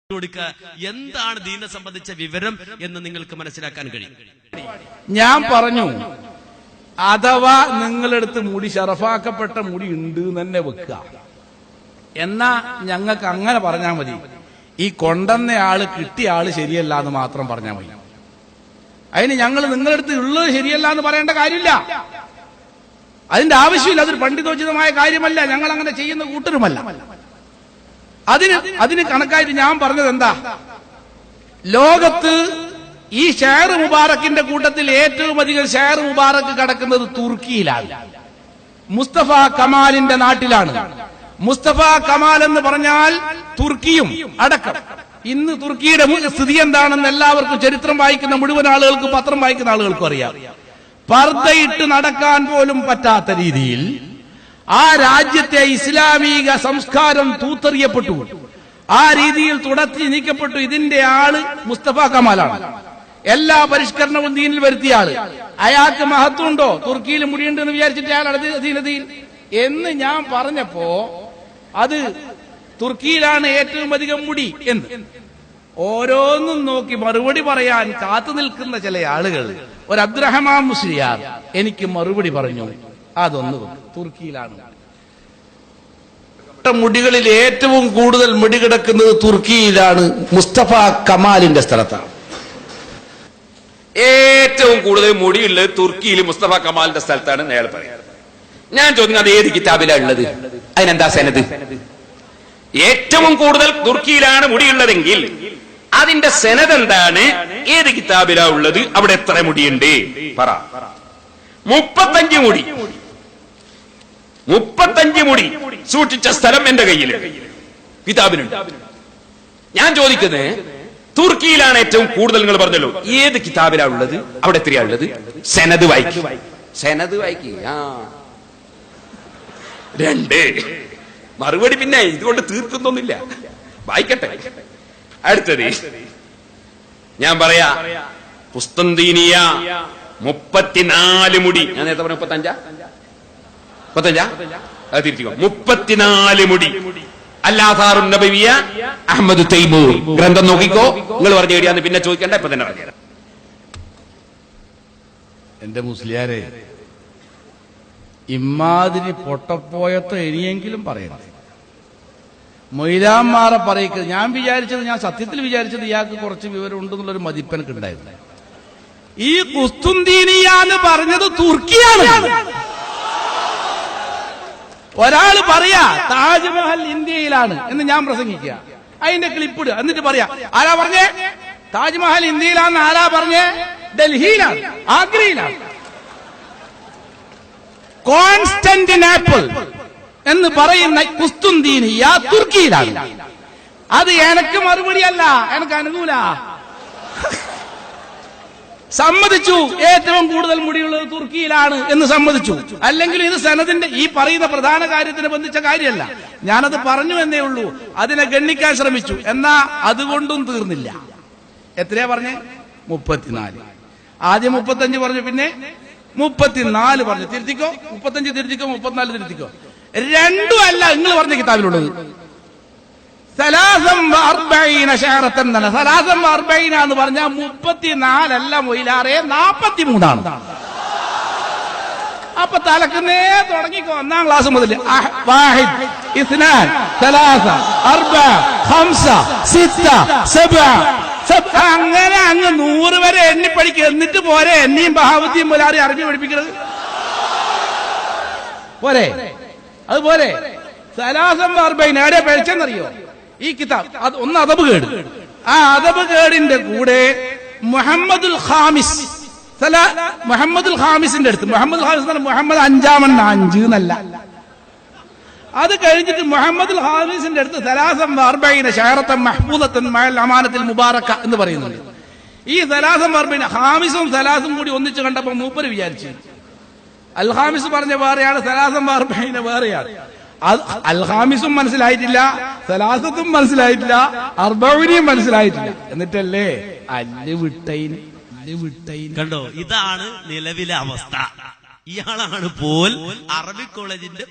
എന്താണ് ദീനെ സംബന്ധിച്ച വിവരം എന്ന് നിങ്ങൾക്ക് മനസ്സിലാക്കാൻ കഴിയും. ഞാൻ പറഞ്ഞു, അഥവാ നിങ്ങളെടുത്ത് മുടി ഷറഫാക്കപ്പെട്ട മുടി ഉണ്ട് തന്നെ വെക്കുക, എന്നാ ഞങ്ങൾക്ക് അങ്ങനെ പറഞ്ഞാൽ മതി. ഈ കൊണ്ടുവന്ന ആള് കിട്ടിയ ആള് ശരിയല്ല എന്ന് മാത്രം പറഞ്ഞാൽ മതി. അതിന് ഞങ്ങൾ നിങ്ങളെടുത്ത് ഉള്ളത് ശരിയല്ല എന്ന് പറയേണ്ട കാര്യമില്ല. അതിന്റെ ആവശ്യമില്ല. അതൊരു പണ്ഡിതോചിതമായ കാര്യമല്ല. ഞങ്ങൾ അങ്ങനെ ചെയ്യുന്ന കൂട്ടരുമല്ല. അതിന് കണക്കായിട്ട് ഞാൻ പറഞ്ഞത് എന്താ, ലോകത്ത് ഈ ഷെയർ മുബാറക്കിന്റെ കൂട്ടത്തിൽ ഏറ്റവും അധികം ഷെയർ മുബാറക്ക് കിടക്കുന്നത് തുർക്കിയിലാണ്, മുസ്തഫ കമാലിന്റെ നാട്ടിലാണ്. മുസ്തഫ കമാൽ എന്ന് പറഞ്ഞാൽ തുർക്കിയും അടക്കം. ഇന്ന് തുർക്കിയുടെ സ്ഥിതി എന്താണെന്ന് എല്ലാവർക്കും ചരിത്രം വായിക്കുന്ന മുഴുവൻ ആളുകൾക്കും പത്രം വായിക്കുന്ന ആളുകൾക്കും അറിയാം. പർദ്ദയിട്ട് നടക്കാൻ പോലും പറ്റാത്ത രീതിയിൽ ആ രാജ്യത്തെ ഇസ്ലാമിക സംസ്കാരം തൂത്തെറിയപ്പെട്ടു. ആ രീതിയിൽ തുടച്ചു നീക്കപ്പെട്ടു. ഇതിന്റെ ആള് മുസ്തഫ കമാലാണ്. എല്ലാ പരിഷ്കരണവും ദീനിൽ വരുത്തിയ ആള്. അയാൾക്ക് മഹത്വമുണ്ടോ? തുർക്കിയിൽ മുടിയുണ്ടെന്ന് വിചാരിച്ചിട്ട് അയാൾ അധീനതയിൽ എന്ന് ഞാൻ പറഞ്ഞപ്പോ അത് തുർക്കിയിലാണ് ഏറ്റവും അധികം മുടി എന്ന് ഓരോന്നും നോക്കി മറുപടി പറയാൻ കാത്തു നിൽക്കുന്ന ചില ആളുകൾ, ഒരു അബ്ദുറഹ്മാൻ മുസ്ലിയാർ എനിക്ക് മറുപടി പറഞ്ഞു, അതൊന്ന് തുർക്കിയിലാണ്. മുടികളിൽ ഏറ്റവും കൂടുതൽ മുടി കിടക്കുന്നത് തുർക്കിയിലാണ്, മുസ്തഫ കമാലിന്റെ സ്ഥലത്താണ്. ഏറ്റവും കൂടുതൽ മുടിയുള്ളത് തുർക്കിയിൽ മുസ്തഫ കമാലിന്റെ സ്ഥലത്താണ് അയാൾ പറയാറ്. ഞാൻ ചോദിക്കുന്നത് അത് ഏത് കിതാബിലാണ് ഉള്ളത്? അതിനെന്താ സനദ്? ഏറ്റവും കൂടുതൽ തുർക്കിയിലാണ് മുടിയുള്ളതെങ്കിൽ അതിന്റെ സനദ് എന്താണ്? ഏത് കിതാബിലാ ഉള്ളത്? അവിടെ എത്ര മുടിയുണ്ട് പറ. 35 മുടി. 35 മുടി സൂക്ഷിച്ച സ്ഥലം എന്റെ കയ്യിൽ കിതാബിനുണ്ട്. ഞാൻ ചോദിക്കുന്നത്, തുർക്കിയിലാണ് ഏറ്റവും കൂടുതൽ, നിങ്ങൾ പറഞ്ഞല്ലോ, ഏത് കിതാബിലാണ് ഉള്ളത്? അവിടെ എത്രയാ ഉള്ളത്? സനദ് വായിക്കും. സനദ് വായിക്കും. 2 മറുപടി പിന്നെ ഇതുകൊണ്ട് തീർക്കുന്നൊന്നുമില്ല. വായിക്കട്ടെ. അടുത്തത് ഞാൻ പറയാ, കുസ്തന്തീനിയ 34 മുടി. ഞാൻ നേരത്തെ പറഞ്ഞ 35 അത് തിരിച്ചു. 34 മുടി. അല്ലാഥാറുൻ നബവിയ അഹ്മദ് തൈമൂർ ഗ്രന്ഥം നോക്കിക്കോ. നിങ്ങൾ പറഞ്ഞു കഴിയാന്ന് പിന്നെ ചോദിക്കണ്ട, ഇപ്പൊ തന്നെ പറഞ്ഞു. എന്റെ മുസ്ലിയാരെ, ഇമാതിരി പൊട്ടപ്പോയത്തോ ഇനിയെങ്കിലും പറയണം. മൊയ്ലാന്മാരെ പറയിക്കുന്നത് ഞാൻ സത്യത്തിൽ വിചാരിച്ചത് ഇയാൾക്ക് കുറച്ച് വിവരം ഉണ്ടെന്നുള്ളൊരു മതിപ്പനക്ക് ഉണ്ടായിരുന്നു. ഈ കുസ്തുന്തീനിയ എന്ന് പറഞ്ഞത് തുർക്കിയാണ്. ഒരാള് പറയാ താജ്മഹൽ ഇന്ത്യയിലാണ് എന്ന് ഞാൻ പ്രസംഗിക്കുക, അതിന്റെ ക്ലിപ്പിടുക, എന്നിട്ട് പറയാ ആരാ പറഞ്ഞേ താജ്മഹൽ ഇന്ത്യയിലാന്ന്? ആരാ പറഞ്ഞേ? ഡൽഹിയിലാണ്, ആഗ്രയിലാണ്. കോൺസ്റ്റന്റിനോപ്പിൾ എന്ന് പറയുന്ന കുസ്തുന്തീനിയ തുർക്കിയിലാണ്. അത് എനക്ക് മറുപടിയല്ല, എനക്ക് അനുകൂല. സമ്മതിച്ചു ഏറ്റവും കൂടുതൽ മുടിയുള്ളത് തുർക്കിയിലാണ് എന്ന് സമ്മതിച്ചു. അല്ലെങ്കിൽ ഇത് സനദിന്റെ ഈ പറയുന്ന പ്രധാന കാര്യത്തിന് ബന്ധിച്ച കാര്യമല്ല. ഞാനത് പറഞ്ഞു എന്നേ ഉള്ളൂ. അതിനെ ഗണ്ണിക്കാൻ ശ്രമിച്ചു. എന്നാ അതുകൊണ്ടും തീർന്നില്ല. എത്രയാ പറഞ്ഞേ? 34. ആദ്യം 35 പറഞ്ഞു, പിന്നെ 34 പറഞ്ഞു. തിരുത്തിക്കോ, 35 തിരുത്തിക്കോ, 34 തിരുത്തിക്കോ. രണ്ടും അല്ല നിങ്ങൾ പറഞ്ഞ കിതാബിലുള്ളത്. സലാസം 40 ഷഹറത്തൻ തന്നെ. സലാസം 40 എന്ന് പറഞ്ഞാൽ 34 അല്ല മൊയിലാറെ, 43 അപ്പൊ തലക്കുന്നേ തുടങ്ങിക്കോ. 1ാം ക്ലാസ് മുതൽ 1 2 3 4 5 6 7 അങ്ങനെ അങ്ങ് 100 വരെ എണ്ണി പഠിക്കുക. എന്നിട്ട് പോരെ എന്നെയും ബഹാവത്തിയും പോലാറി അറബി പഠിപ്പിക്കുന്നത്? പോരെ? അതുപോലെ സലാസം 40 എവിടെ പഠിച്ചെന്നറിയോ? ഈ കിതാബ് അത് ഒന്ന് അദബ് കേട്. ആ അദബ് കേടിന്റെ കൂടെ മുഹമ്മദുൽ ഖാമിസിന്റെ അടുത്ത്, മുഹമ്മദ് ഖാമിസ് മുഹമ്മദ് 5 എന്നല്ല, അത് കഴിഞ്ഞിട്ട് മുഹമ്മദുൽ ഖാമിസിന്റെ അടുത്ത് സലാസം 40 ഷഹറത്തൻ മഹ്ഫൂദത്തൻ മഅൽ അമാനത്തിൽ മുബാറക എന്ന് പറയുന്നുണ്ട്. ഈ സലാസം 40 ഖാമിസും സലാസും കൂടി ഒന്നിച്ച് കണ്ടപ്പോ മൂപ്പര് വിചാരിച്ചു അൽ ഖാമിസ് പറഞ്ഞ വേറെയാണ്, സലാസം 40 വേറെയാണ്. അൽ ഖാമിസും മനസ്സിലായിട്ടില്ല, സലാസത്തും മനസ്സിലായിട്ടില്ല, 40 മനസ്സിലായിട്ടില്ല. എന്നിട്ടല്ലേ അല്ല് വിട്ടൈന്. കണ്ടോ, ഇതാണ് നിലവിലെ അവസ്ഥ. ഇയാളാണ് പോൽ അറബിക് കോളേജിന്റെ